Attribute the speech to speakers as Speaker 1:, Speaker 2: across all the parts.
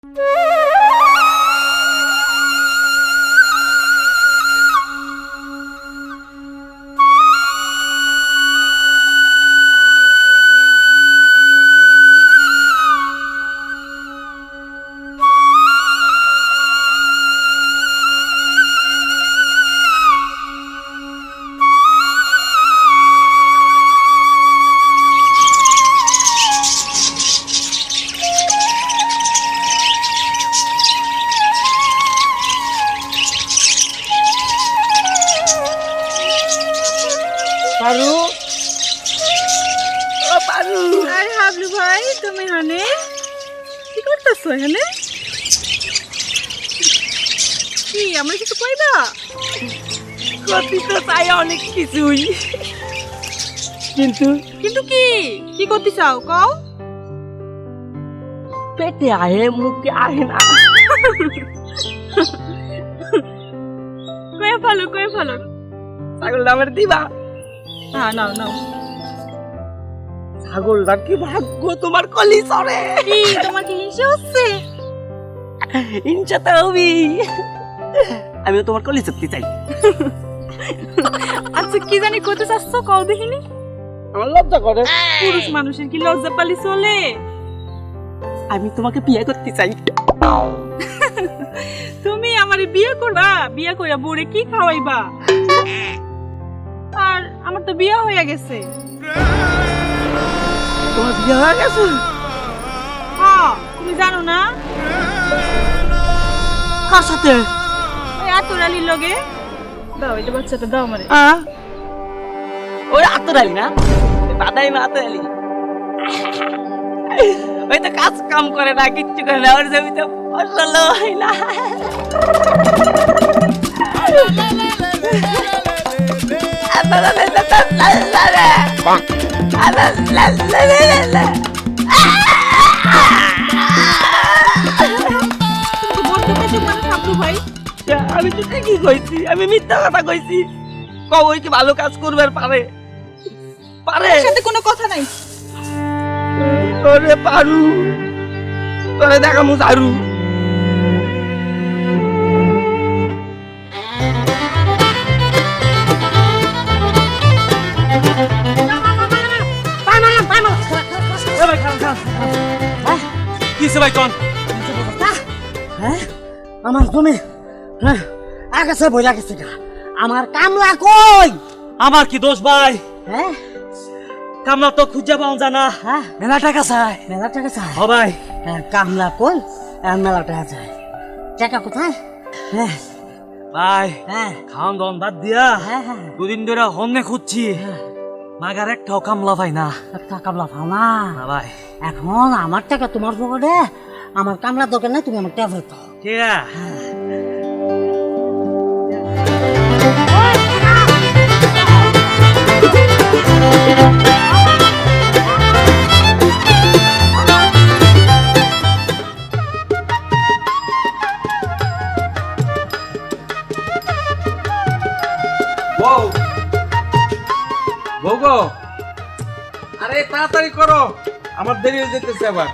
Speaker 1: পারু ও পারু
Speaker 2: আরে হাবলু ভাই তুমি এখানে কি করতেছো এখানে? কি আমরা কিছু কইবা?
Speaker 1: কতি তো চাই অনেক কিছুই, কিন্তু
Speaker 2: কিন্তু কি কি করতে চাও কও?
Speaker 1: পেটে আহে মুখে আহে না।
Speaker 2: কয়ে ভালো
Speaker 1: ছাগল আমার দিবা?
Speaker 2: হ্যাঁ নাও নাও।
Speaker 1: ছাগলটার কি ভাগ্য, তোমার কলি সরে।
Speaker 2: কি তোমার কি হিংসা হচ্ছে?
Speaker 1: হিংসা তো হবি, আমিও তোমার কলি চুক্তি চাই।
Speaker 2: আচ্ছা কি জানি করতে চাচ্ছ কও দেখিনি।
Speaker 1: আমার লজ্জা করে।
Speaker 2: পুরুষ মানুষের কি লজ্জা পালি চলে?
Speaker 1: আমি তোমাকে বিয়ে করতে চাই।
Speaker 2: তুমি আমারে বিয়ে করবা? বিয়ে কইরা বউরে কি খাওয়াইবা? আর আমার তো বিয়ে হয়ে গেছে।
Speaker 1: তোমার বিয়ে হয়ে গেছে?
Speaker 2: হ্যাঁ তুমি জানো না?
Speaker 1: কার সাথে?
Speaker 2: ওই আতরালির লগে। দাও এটা বাচ্চাটা দাও আমারে।
Speaker 1: ওই আতরালি না, বাদাই না আতরালি। ওই তো কাজ কাম করে না, কিচ্ছু করে না, ওর জমিতে ফসল হয় না।
Speaker 2: ভাই
Speaker 1: আমি তো ঠিকই কইছি, আমি মিথ্যা কথা কইছি। কই কি ভালো কাজ করবে পারে? পারে
Speaker 2: সাথে কোনো কথা নাই।
Speaker 1: তোরে পারু, তোরে দেখামু ঝাড়ু।
Speaker 3: কিসে ভাই কোন?
Speaker 4: আমার জমি আগাছে বইলা গেছে গা। আমার কামলা কই?
Speaker 3: আমার কি দোষ ভাই?
Speaker 4: হ্যাঁ
Speaker 3: কামলা তো খুঁজে পাওয়া যায় না।
Speaker 4: হ্যাঁ
Speaker 3: মেলা টাকা চাই।
Speaker 4: মেলা টাকা চাই?
Speaker 3: ও ভাই
Speaker 4: কামলা কই? মেলা টাকা চাই। টাকা কোথায়? হ্যাঁ
Speaker 3: ভাই
Speaker 4: হ্যাঁ
Speaker 3: খাওয়ান দাওয়ান বাদ দিয়া
Speaker 4: হ্যাঁ হ্যাঁ
Speaker 3: দুদিন ধরে হন্যে খুঁজছি, মাগার একটাও কামলা পাই না।
Speaker 4: একটা কামলা পাও না?
Speaker 3: না ভাই।
Speaker 4: এখন আমার টাকা তোমার পকেটে, আমার কামলা দরকার নাই, তুমি আমার টাকা ফেরত দাও।
Speaker 3: ঠিক আছে।
Speaker 5: বউ বউ গো, আরে তাড়াতাড়ি করো, আমার দেরি হয়ে যেতেছে আবার।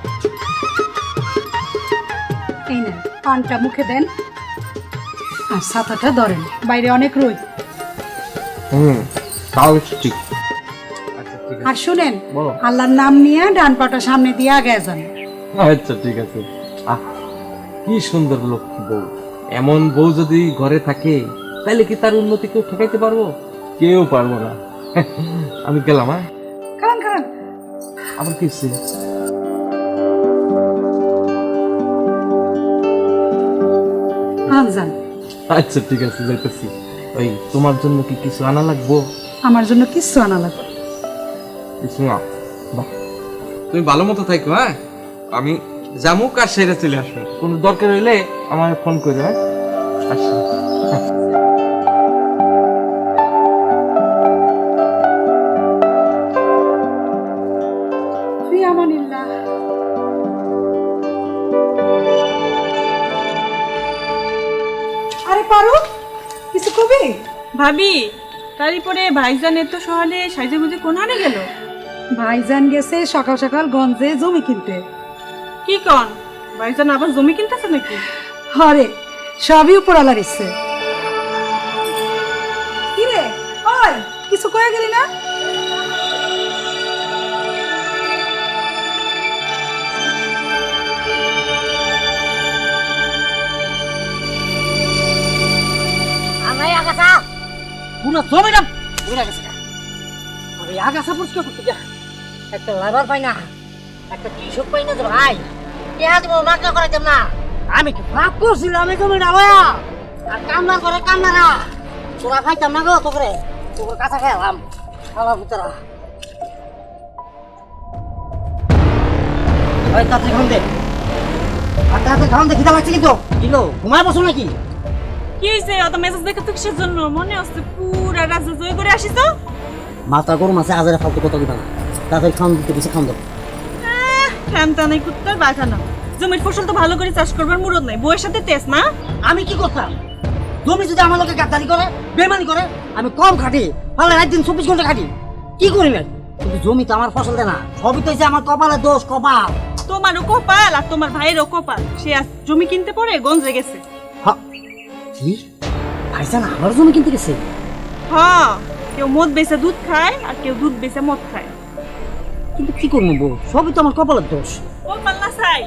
Speaker 6: এই নেন পানটা মুখে দেন আর ছাতাটা ধরেন, বাইরে অনেক রোদ।
Speaker 5: তাও ঠিক। আচ্ছা ঠিক
Speaker 6: আর শুনেন,
Speaker 5: বলো।
Speaker 6: আল্লাহর নাম নিয়ে ডান পাটা সামনে দিয়ে আগে যান।
Speaker 5: আচ্ছা ঠিক আছে। আহ কি সুন্দর লক্ষ্মী বউ, এমন বউ যদি ঘরে থাকে তাহলে কি তার উন্নতি কেউ ঠেকাইতে পারবো? কেউ পারবো না। আমি গেলাম। হ্যাঁ
Speaker 6: খান খান।
Speaker 5: আবার কি হচ্ছে?
Speaker 6: যান।
Speaker 5: আচ্ছা ঠিক আছে যাইতেছি। ওই তোমার জন্য কি কিছু আনা লাগবো?
Speaker 6: আমার জন্য কিচ্ছু আনা লাগবে।
Speaker 5: কিছু না, বাহ তুমি ভালো মতো থাকো। হ্যাঁ আমি জামুক আর সেরে চলে আসবো, কোনো দরকার হইলে আমার ফোন করে। হ্যাঁ আসি।
Speaker 6: ফিয়ামানিল্লাহ। আরে পারো কিছু কবি?
Speaker 2: ভাবি তারপরে ভাইজান এত সকালে সাইজে গুজে কোনানে গেল?
Speaker 6: ভাইজান গেছে সকাল সকাল গঞ্জে জমি কিনতে।
Speaker 2: কি কন? ভাইজান আবার জমি কিনতেছে নাকি?
Speaker 6: আরে সবই উপরালার ইচ্ছে। কি রে ওই কিছু কয়ে গেলি না?
Speaker 4: আমার আগাছা পুরো জমিটা ভরে গেছে গা। আর এই আগাছা পরিষ্কার করতে গিয়া একটা লেবার পাই না, একটা কৃষক পাই না যে ভাই পেঁয়াজ মাকড়া করাইতাম না। আমি কি ভাব করছিলাম আমি জমিটা লয়া আর কামনা করে কামনারা তোরা খাইতাম না গো, তোকে তোর কাছে খেলাম খাওয়া ভিতরা। ওই তাতে খাওন দে, আর তাতে খাওন দে, খিদা লাগছে কিন্তু কিলো ঘুমায় বসো নাকি?
Speaker 2: কি হয়েছে? অত মেসেজ দেখে তো কিসের জন্য? মনে হচ্ছে পুরা রাজ্য জয় করে আসিস।
Speaker 4: মাথা গরম আছে, আজারে ফালতু কথা দিবা না। তাতে খাওন দিতে বেশি খাওন দাও।
Speaker 2: খামতা নাই কুত্তার বাঘানা। জমির ফসল তো ভালো করে চাষ করবার মুরদ নাই, বউয়ের সাথে তেজ না।
Speaker 4: আমি কি করতাম? জমি যদি আমার লোকে গাদ্দারি করে বেমানি করে আমি কম খাটি, তাহলে রাত দিন 24 ঘন্টা খাটি, কি করি না? কিন্তু জমি তো আমার ফসল দেয় না, সবই তো আমার কপালের দোষ। কপাল
Speaker 2: তোমারও কপাল আর তোমার ভাইয়েরও কপাল, সে আজ জমি কিনতে পরে গঞ্জে গেছে।
Speaker 4: কি ভাইজান আমার জমি কিনতে গেছে?
Speaker 2: হ্যাঁ, কেউ মদ বেচে দুধ খায় আর কেউ দুধ বেচে মদ খায়।
Speaker 4: কিন্তু কি করবো বউ, সবই তো আমার কপালের দোষ।
Speaker 2: কপাল না চাই,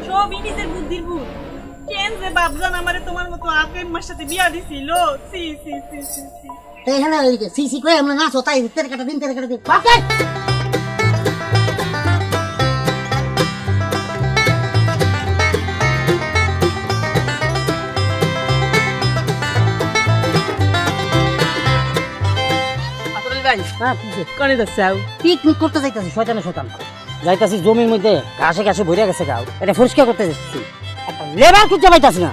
Speaker 2: সবই নিজের বুদ্ধির ভুল। কেন যে বাপজান আমারে তোমার মতো আকেম্মার সাথে বিয়া দিছিল? সি সি সি সি সি।
Speaker 4: এই হ্যাঁ সি করে আমরা নাচো, তাই তেরে কাটা দিন তেরে কাটা দিন বাপে।
Speaker 1: কনে যাচ্ছাও?
Speaker 4: পিকনিক করতে যাইতাছি, শয়তানের শয়তান যাইতাছি জমির মধ্যে ঘাসে ঘাসে ভরে গেছে গাও, এটা পরিষ্কার করতে যাচ্ছি। একটা লেবার খুঁজে পাইতাছি না।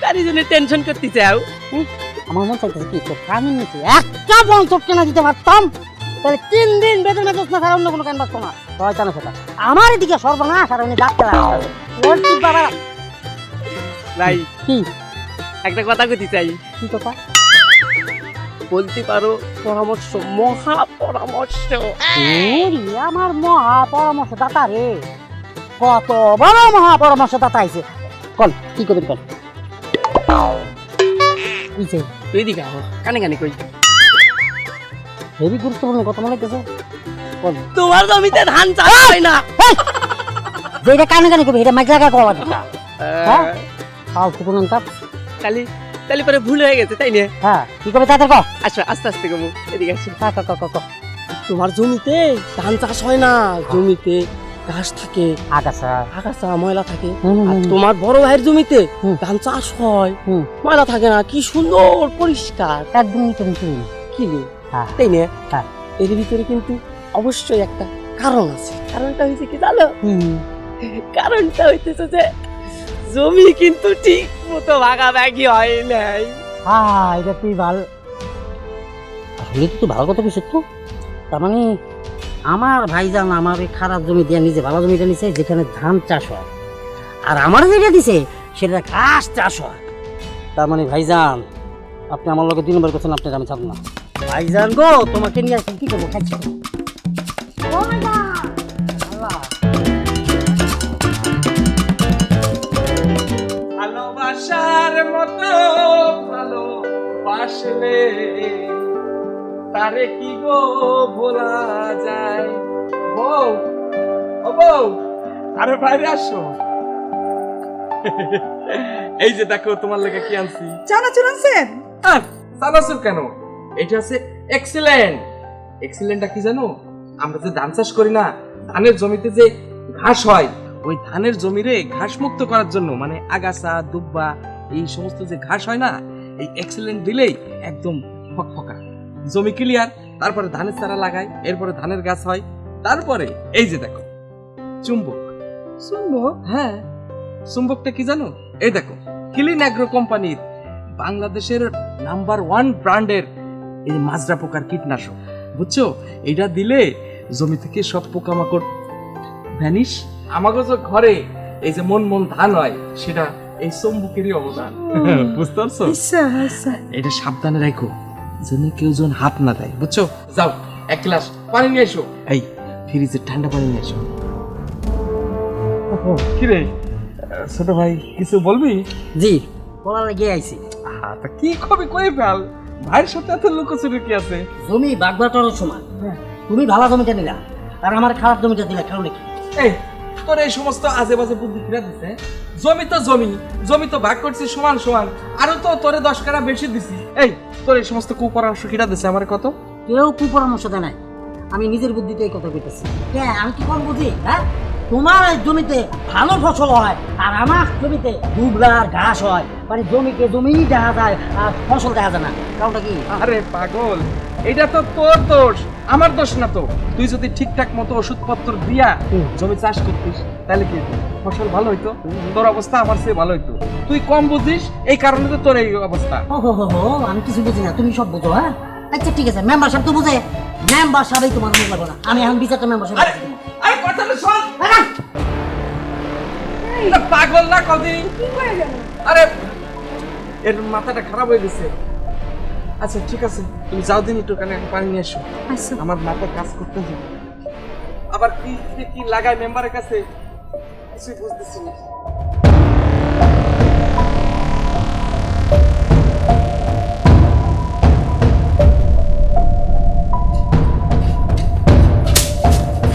Speaker 1: তারই জন্য টেনশন করতে চাও?
Speaker 4: আমার মন চাইতেছে কি তোর কামিন নিতে একটা বন চটকে না দিতে পারতাম, তাহলে 3 দিন বেতন মেজাজ না ছাড়া অন্য কোনো কান বাঁচতো না। শয়তানের শয়তান আমার এদিকে সর্বনাশ, আর উনি ডাক্তার ওর কি বাবা।
Speaker 1: ভাই
Speaker 4: কি
Speaker 1: একটা কথা কইতে চাই।
Speaker 4: কি কথা?
Speaker 1: বলতে পারো পরামর্শ, মহা পরামর্শ।
Speaker 4: ওরে আমার মহা পরামর্শ দাতা রে, কত বড় মহা পরামর্শ দাতা আইছে। কল কি করবি কল? কিছে
Speaker 1: তুই দিকে আহ, কানে কানে কই।
Speaker 4: হেবি গুরুত্বপূর্ণ কথা মনে হইতেছে। কল
Speaker 1: তোমার জমিতে ধান চাষ হয় না।
Speaker 4: যেটা কানে কানে কবি এটা মাইক লাগা কওয়া দিতা। হ্যাঁ খাও কুকুন কাপ।
Speaker 1: তালি তালি পরে ভুল হয়ে গেছে, তাই না?
Speaker 4: হ্যাঁ কি করবে তাদের ক?
Speaker 1: আচ্ছা আস্তে আস্তে কমু, এদিকে আসো।
Speaker 4: ক ক ক ক।
Speaker 1: তোমার জমিতে ধান চাষ হয় না, জমিতে ঘাস থাকে,
Speaker 4: আগাছা
Speaker 1: আগাছা ময়লা থাকে।
Speaker 4: হুম,
Speaker 1: আর
Speaker 4: হুম,
Speaker 1: তোমার বড় ভাইয়ের জমিতে
Speaker 4: হুম।
Speaker 1: ধান চাষ হয়,
Speaker 4: হুম।
Speaker 1: ময়লা থাকে না, কি সুন্দর পরিষ্কার।
Speaker 4: একদম নিচে নিচে।
Speaker 1: কি রে,
Speaker 4: হ্যাঁ
Speaker 1: তাই না?
Speaker 4: হ্যাঁ।
Speaker 1: এর ভিতরে কিন্তু অবশ্যই একটা কারণ আছে। কারণটা হয়েছে কি জানো?
Speaker 4: হুম।
Speaker 1: কারণটা হইতেছে যে জমি কিন্তু ঠিক মতো ভাগাভাগি হয় নাই।
Speaker 4: হ্যাঁ এটা তুই ভালো, আসলে তুই ভালো কথা বলছিস তো। তার মানে আমার ভাইজান আমার এই খারাপ জমি দিয়ে নিজে ভালো জমিটা নিছে যেখানে ধান চাষ হয়, আর আমার যেটা দিছে সেটা ঘাস চাষ হয়। তার মানে ভাইজান আপনি আমার লোকে 2 নম্বর করছেন, আপনার আমি ছাড়ব না। ভাইজান গো তোমাকে নিয়ে আসছি, কি করবো খাচ্ছি।
Speaker 5: ভালোবাসার মতো ভালোবাসলে তারে কি গো ভোলা যায়? বউ, ও বউ, আরে বাইরে আসো। এই যে দেখো তোমার লেগে কি আনছি।
Speaker 2: চানাচুর আনছেন?
Speaker 5: চানাচুর কেন, এটা আছে এক্সিলেন্ট। এক্সিলেন্টটা কি জানো? আমরা যে ধান চাষ করি না, ধানের জমিতে যে ঘাস হয়, ওই ধানের জমিরে ঘাস মুক্ত করার জন্য, মানে আগাছা দুব্বা এই সমস্ত যে ঘাস হয় না, এই এক্সিলেন্ট দিলেই একদম ফকফকা জমি ক্লিয়ার। তারপরে ধানের চারা লাগায়, এরপরে ধানের গাছ হয়। তারপরে এই যে দেখো চুম্বক।
Speaker 2: শুনবো?
Speaker 5: হ্যাঁ, চুম্বকটা কি জানো? এই দেখো ক্লিন অ্যাগ্রো কোম্পানির বাংলাদেশের নাম্বার 1 ব্র্যান্ডের এই মাজরা পোকার কীটনাশক, বুঝছো? এটা দিলে জমি থেকে সব পোকামাকড় ভ্যানিশ। আমাকে যে ঘরে এই যে মন মন ধান হয়, সেটা এই চুম্বকেরই অবদান। বুঝতে পারছো? এটা সাবধানে রাখো যেন কেউ যেন হাত না দেয়, বুঝছো? যাও 1 গ্লাস পানি নিয়ে এসো, এই ফ্রিজের ঠান্ডা পানি নিয়ে এসো। কিরে ছোট ভাই কিছু বলবি?
Speaker 4: জি বলার লাগিয়ে আইছি।
Speaker 5: তা কি কবি কই ফেল, ভাইয়ের সাথে এত লুকোচুরি কি আছে?
Speaker 4: জমি বাগবাটোয়ার সমান, তুমি ভালো জমিটা নিলা আর আমার খারাপ জমিটা দিলা, কারণ কি?
Speaker 5: এই তোর এই সমস্ত আজে বাজে বুদ্ধি ফিরে দিছে। জমি তো জমি, জমি তো ভাগ করছিস সমান সমান, আরো তো তোরে 10 টাকা বেশি দিছি। এই তোর এই সমস্ত কুপরামর্শ কিরা দিছে আমার কত?
Speaker 4: কেউ কুপরামর্শ দেয় নাই, আমি নিজের বুদ্ধিতে এই কথা কইতেছি। আমি কি কম বুঝি? হ্যাঁ, তোমার জমিতে ভালো ফসল হয় আর আমার জমিতে দুবলার ঘাস হয়, মানে জমিতে জমি দেখা যায় আর ফসল দেখা যায় না, কারণটা কি?
Speaker 5: আরে পাগল, এটা তো তোর দোষ, আমার দোষ না তো। তুই যদি ঠিকঠাক মতো ওষুধপত্র দিয়া জমি চাষ করতিস তাহলে কি হতো? ফসল ভালো হইতো, তোর অবস্থা আমার চেয়ে ভালো হইতো। তুই কম বুঝিস, এই কারণে তো তোর এই অবস্থা।
Speaker 4: ও আমি কিছু বুঝি না, তুমি সব বুঝো। হ্যাঁ আচ্ছা ঠিক আছে, মেম্বার সাহেব তো বুঝে, মেম্বার সাহেবই তোমার মুখ লাগবো না, আমি এখন বিচারটা মেম্বার সাহেব।
Speaker 5: আরে কথাটা শোন, এটা পাগল না কদি? আরে এর মাথাটা খারাপ হয়ে গেছে। আচ্ছা ঠিক আছে, তুমি যাও দিন একটু কানে পানি নিয়ে এসো, আমার মাথা কাজ করতে হবে। আবার কি কি লাগায় মেম্বারের কাছে কিছুই বুঝতেছি না।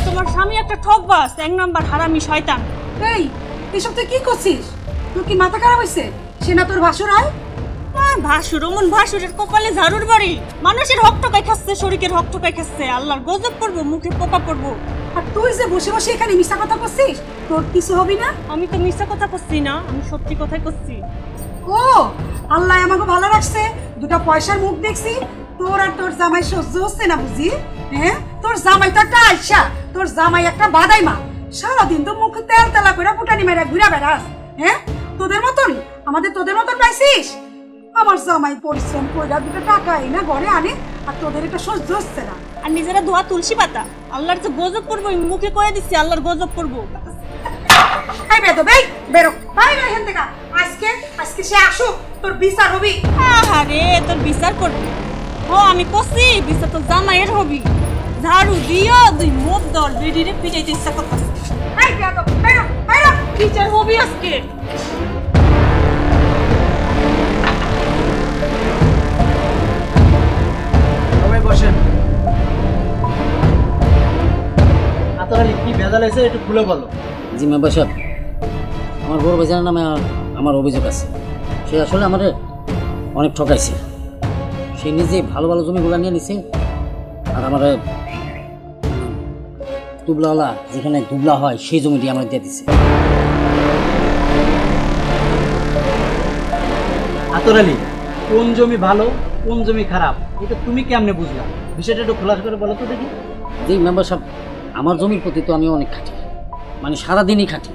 Speaker 2: তোমার স্বামী একটা ঠকবাজ, 1 নাম্বার হারামি শয়তান।
Speaker 6: এই এসব তুই কি করছিস? তোর কি মাথা খারাপ হয়েছে? সে না তোর ভাসুর হয়?
Speaker 2: ভাসুর অমন ভাসুরের কপালে ঝাড়ুর বাড়ি, মানুষের হক টকাই খাচ্ছে, শরীরের হক টকাই খাচ্ছে, আল্লাহর গজব পড়বো, মুখে পোকা পড়বো।
Speaker 6: আর তুই যে বসে বসে এখানে মিশা কথা করছিস, তোর কিছু হবি না?
Speaker 2: আমি তো মিথ্যা কথা করছি না, আমি সত্যি কথাই করছি।
Speaker 6: ও আল্লাহ আমাকে ভালো রাখছে, 2টা পয়সার মুখ দেখছি। তোর আর তোর জামাই সহ্য হচ্ছে না বুঝি? হ্যাঁ, তোর জামাই তো একটা আইসা, তোর জামাই একটা বাদাই মা, সারাদিন তো মুখে তেল তেলা করে ফুটানি মেরা ঘুরা বেড়াস। হ্যাঁ, তোদের মতন তোদের মতন পাইছিস? আমার জামাই পরিশ্রম কইরা 2টা টাকা না ঘরে আনে, আর তোদের এটা সহ্য হচ্ছে না।
Speaker 2: আর নিজেরা ধোয়া তুলসী পাতা, আল্লাহর যে গজব পড়বো, আমি মুখে কয়ে দিচ্ছি আল্লাহর গজব পড়বো।
Speaker 6: এই বেদো বেই বেরো বাইরে এখান থেকে। আজকে সে আসুক, তোর বিচার হবি।
Speaker 2: আরে তোর বিচার করবি? ও আমি করছি বিচার, তো জামাইয়ের হবি। ঝাড়ু দিও, 2 মুখ দল বেরিয়ে পিটাইতে ইচ্ছা করতেছে।
Speaker 6: এই বেদো বেরো বেরো।
Speaker 2: বিচার হবি আজকে।
Speaker 7: সবাই বসেন। আতরালি কি ভেজাল হয়েছে একটু খুলে বলো।
Speaker 4: জি মেম্বার সাহেব, আমার বড় ভাইজানের নামে আমার অভিযোগ আছে। সে আসলে আমাদের অনেক ঠকাইছে। সে নিজে ভালো ভালো জমিগুলো নিয়ে নিছে আর আমার দুবলাওয়ালা যেখানে দুবলা হয় সেই জমিটি আমার দিয়ে দিছে।
Speaker 7: আতরালি কোন জমি ভালো কোন জমি খারাপ এটা তুমি কেমনে বুঝলা? বিষয়টা একটু খোলাসা করে বলো তো দেখি।
Speaker 4: জি মেম্বার সাহেব, আমার জমির প্রতি তো আমি অনেক খাটি, মানে সারাদিনই খাটি।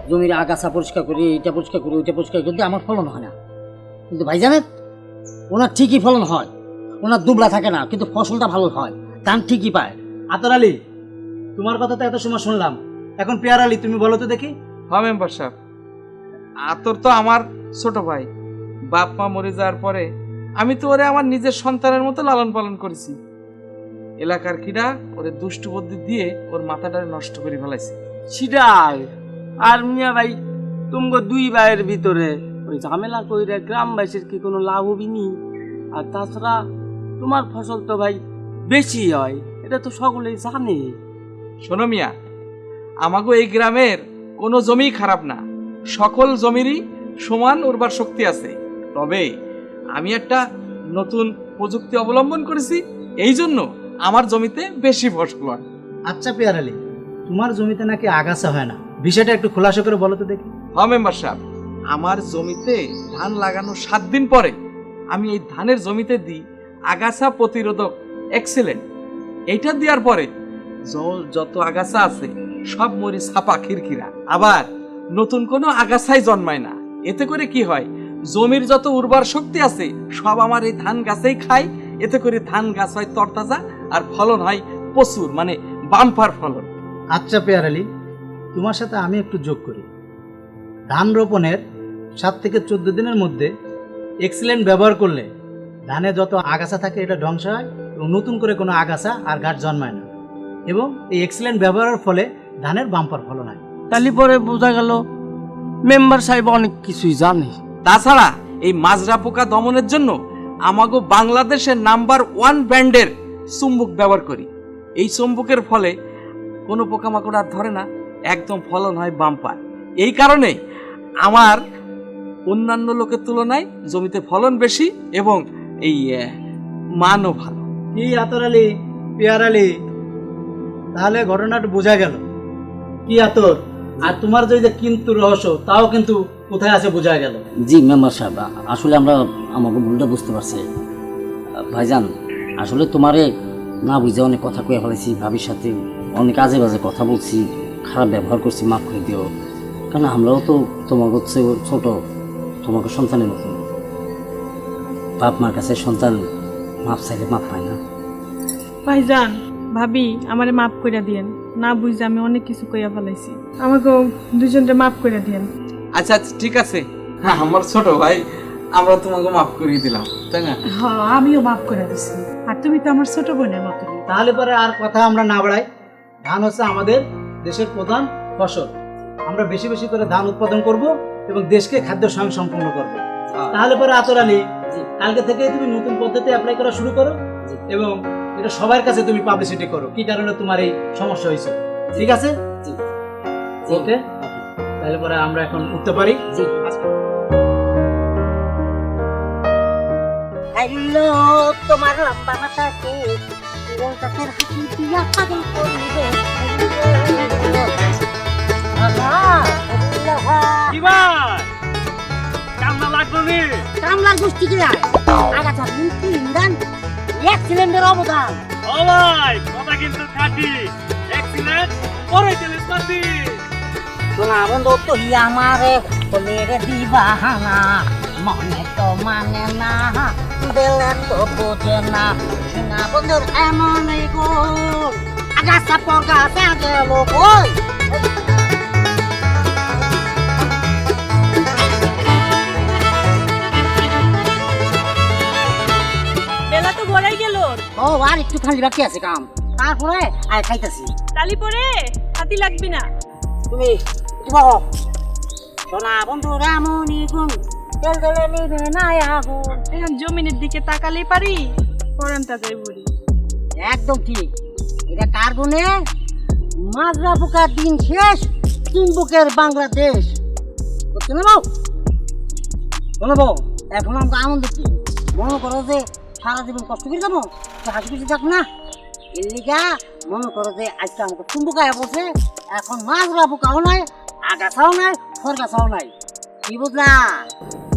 Speaker 4: জমির আগাছা পরিষ্কার করি, এইটা পরিষ্কার করি, ওইটা পরিষ্কার করি, আমার ফলন হয় না। কিন্তু ভাইজানের ওনার ঠিকই ফলন হয়, ওনার দুবলা থাকে না, কিন্তু ফসলটা ভালো হয়, ধান ঠিকই পায়।
Speaker 7: আতরালি তোমার কথা তো এত সময় শুনলাম, এখন পেয়ার আলী তুমি বলো তো দেখি।
Speaker 5: হ্যাঁ মেম্বার সাহেব, আতর তো আমার ছোট ভাই। বাপ মা মরে যাওয়ার পরে আমি তো ওরে আমার নিজের সন্তানের মতো লালন পালন করেছি। এলাকার কিরা ওরে দুষ্টু বুদ্ধি দিয়ে ওর মাথাটা নষ্ট করে ফেলাইছে।
Speaker 1: সেটাই। আর মিয়া ভাই, তোমাকে 2 ভাইয়ের ভিতরে ওই ঝামেলা কইরা গ্রামবাসীর কি কোনো লাভ হবি নি? আর তাছাড়া তোমার ফসল তো ভাই বেশি হয়, এটা তো সকলেই জানে।
Speaker 5: শোনো মিয়া, আমাগো এই গ্রামের কোনো জমি খারাপ না, সকল জমিরই সমান উর্বর শক্তি আছে। তবে আমি একটা নতুন প্রযুক্তি অবলম্বন করেছি, এই জন্য আমার জমিতে বেশি ফসল হয়।
Speaker 7: আচ্ছা পেয়ার আলী, তোমার জমিতে নাকি আগাছা হয় না, বিষয়টা একটু খোলাসা করে বলো তো দেখি।
Speaker 5: হ্যাঁ মেম্বার সাহেব, আমার জমিতে ধান লাগানোর 7 দিন পরে আমি এই ধানের জমিতে দিই আগাছা প্রতিরোধক এক্সেলেন্ট। এইটা দেওয়ার পরে যত আগাছা আছে সব মরে ছাপা খিরখিরা, আবার নতুন কোনো আগাছাই জন্মায় না। এতে করে কি হয়, জমির যত উর্বর শক্তি আছে সব আমার এই ধান গাছেই খায়। এতে করে ধান গাছ হয় তরতাজা আর ফলন হয় প্রচুর, মানে বাম্পার ফলন।
Speaker 7: আচ্ছা পেয়ার আলী, তোমার সাথে আমি একটু যোগ করি। ধান রোপণের 7 থেকে 14 দিনের মধ্যে এক্সিলেন্ট ব্যবহার করলে ধানে যত আগাছা থাকে এটা ধ্বংস হয় এবং নতুন করে কোনো আগাছা আর গাছ জন্মায় না, এবং এই এক্সিলেন্ট ব্যবহারের ফলে ধানের বাম্পার ফলন হয়।
Speaker 1: তাহলে পরে বোঝা গেল মেম্বার সাহেব অনেক কিছুই জানে।
Speaker 5: তাছাড়া এই মাজরা পোকা দমনের জন্য আমাগো বাংলাদেশের নাম্বার 1 ব্র্যান্ডের চুম্বক ব্যবহার করি। এই চুম্বকের ফলে কোনো পোকামাকড় আর ধরে না, একদম ফলন হয় বাম্পার। এই কারণে আমার অন্যান্য লোকের তুলনায় জমিতে ফলন বেশি এবং এই মানও ভালো।
Speaker 7: কি আতর আলী, পেয়ার আলী, তাহলে ঘটনাটা বোঝা গেল। কি আতর, আর তোমার যে কিন্তু রহস্য তাও কিন্তু কোথায় আছে বোঝা গেল।
Speaker 4: জি মেম্বার সাহেব, আসলে আমরা আমাকে ভুলটা বুঝতে পারছি। ভাইজান, আসলে তোমারে না বুঝে অনেক কথা কয়ে ফেলেছি, ভাবির সাথে অনেক আজে বাজে কথা বলছি, খারাপ ব্যবহার করছি, মাফ করে দিও। কারণ আমরাও তো তোমাকে হচ্ছে ছোট, তোমাকে সন্তানের মতো। বাপ মার কাছে সন্তান মাপ চাইলে মাপ পায় না।
Speaker 2: ভাইজান, ভাবি আমারে মাফ কইরা দিয়েন, না বুঝে আমি অনেক কিছু কইয়া ফেলাইছি, আমাকে দুজনকে মাফ কইরা দিয়েন।
Speaker 5: আচ্ছা আচ্ছা ঠিক আছে, হ্যাঁ আমার ছোট ভাই, আমরা তোমাকে মাফ করিয়ে দিলাম, তাই না?
Speaker 6: হ্যাঁ, আমিও মাফ করে দিছি। আর তুমি তো আমার ছোট বোনের মতো।
Speaker 7: তাহলে পরে আর কথা আমরা না বাড়াই। ধান হচ্ছে আমাদের দেশের প্রধান ফসল। আমরা বেশি বেশি করে ধান উৎপাদন করব এবং দেশকে খাদ্য স্বয়ংসম্পূর্ণ করব। তাহলে পরে আতর আলী, কালকে থেকে তুমি নতুন পদ্ধতি অ্যাপ্লাই করা শুরু করো এবং এটা সবার কাছে তুমি পাবলিসিটি করো কি কারণে তোমার এই সমস্যা হয়েছে। ঠিক আছে? ওকে, তাহলে পরে আমরা এখন উঠতে পারি।
Speaker 4: হ্যালো, তোমার লম্বা মাথাকে চিরকালের হাসি দিয়া পাগল করিবে। কামলার গোষ্ঠী কি আগাছা কিন্তু ইন্দান এক সিলিন্ডার অবদান।
Speaker 3: ও ভাই, কথা কিন্তু খাঁটি। এক্সিলেন্ট পরে চলিস পাতি।
Speaker 4: শোনা বন্ধু, তুই আমারে বলের দিবাহানা, মনে তো মানে না, দিলে তো বোঝে না। শোনা বন্ধুর এমন গুণ, আগাছা পগাছা গেল কই।
Speaker 2: বেলা তো গড়াই গেল,
Speaker 4: ও আর একটু খালি বাকি আছে কাম, তারপরে আয় খাইতেছি।
Speaker 2: তালি পরে হাতি লাগবি না।
Speaker 4: তুমি বলো, শোনা বন্ধুর এমনই গুণ, তেল তেলে নিবে না আগুন।
Speaker 2: এখন জমিনের দিকে তাকালেই পারি পরানটা যাই বুড়ি।
Speaker 4: একদম ঠিক। এটা কার গুণে? মাজরা পোকার দিন শেষ, চুম্বকের বাংলাদেশ। বুঝতে না বউ? শোনো বউ, এখন আমাকে আনন্দ কি মনে করো যে সারা জীবন কষ্ট করে যাবো, হাসি খুশি থাক না। এর লিগা মনে করো যে আজকে আমাকে চুম্বক আয়া বসে, এখন মাজরা পোকাও নাই, আগাছাও নাই, খরগাছাও নাই। কি বুঝলা?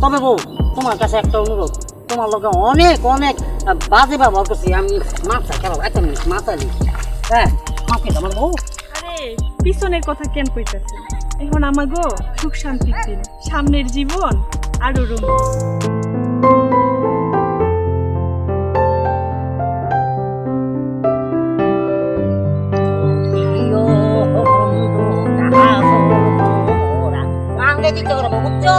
Speaker 4: তবে বউ, তোমার কাছে একটা অনুরোধ, তোমার লোকে অনেক অনেক বাজে ব্যবহার করছি, আমি মাথা খেলাম একটা মিনিট মাথালি। হ্যাঁ, মাকে আমার বউ।
Speaker 2: আরে পিছনের কথা কেন কইতাছে? এখন আমাগো সুখ শান্তির দিন, সামনের জীবন আরো রঙিন।
Speaker 4: দিতে পারবো বুঝছো?